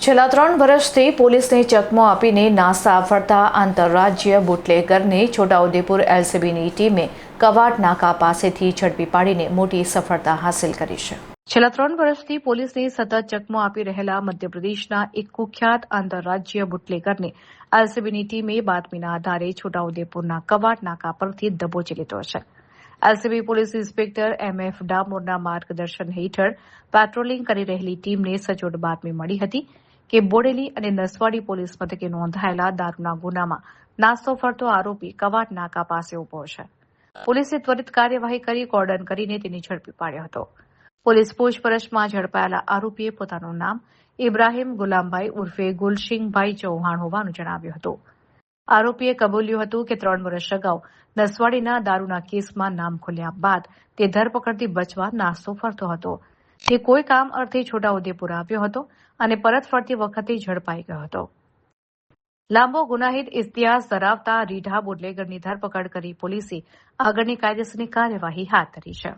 છેલ્લા 3 વર્ષથી પોલીસને ચકમો આપીને નાસા ફરતા આંતરરાજ્ય બુટલેગરને છોટાઉદેપુર એલસીબીની ટીમે કવાડ નાકા પાસેથી ઝડપી પાડીને મોટી સફળતા હાંસલ કરી છે. છેલ્લા 3 વર્ષથી પોલીસને સતત ચકમો આપી રહેલા મધ્યપ્રદેશના એક કુખ્યાત આંતરરાજ્ય બુટલેગરને એલસીબીની ટીમે બાતમીના આધારે છોટાઉદેપુરના કવાડ નાકા પરથી દબોચી લીધો છે. એલસીબી પોલીસ ઇન્સ્પેક્ટર એમએફ ડામોરના માર્ગદર્શન હેઠળ પેટ્રોલિંગ કરી રહેલી ટીમને સચોટ બાતમી મળી હતી કે બોડેલી અને નસવાડી પોલીસ મથકે નોંધાયેલા દારૂના ગુનામાં નાસ્તો ફરતો આરોપી કવાડ નાકા પાસે ઉભો છે. પોલીસે ત્વરિત કાર્યવાહી કરી કોર્ડન કરીને તેને ઝડપી પાડ્યો હતો. પોલીસ પૂછપરછમાં ઝડપાયેલા આરોપીએ પોતાનું નામ ઇબ્રાહીમ ગુલામભાઈ ઉર્ફે ગુલશિંગભાઈ ચૌહાણ હોવાનું જણાવ્યું હતું. આરોપીએ કબૂલ્યું હતું કે 3 વર્ષ અગાઉ નસવાડીના દારૂના કેસમાં નામ ખુલ્યા બાદ તે ધરપકડથી બચવા નાસ્તો ફરતો હતો. તે કોઈ કામ અર્થે છોટાઉદેપુર આવ્યો હતો અને પરત ફરતી વખતે ઝડપાઈ ગયો હતો. લાંબો ગુનાહિત ઇતિહાસ ધરાવતા રીઢા બુટલેગરની ધરપકડ કરી પોલીસે આગળની કાયદેસરની કાર્યવાહી હાથ ધરી છે.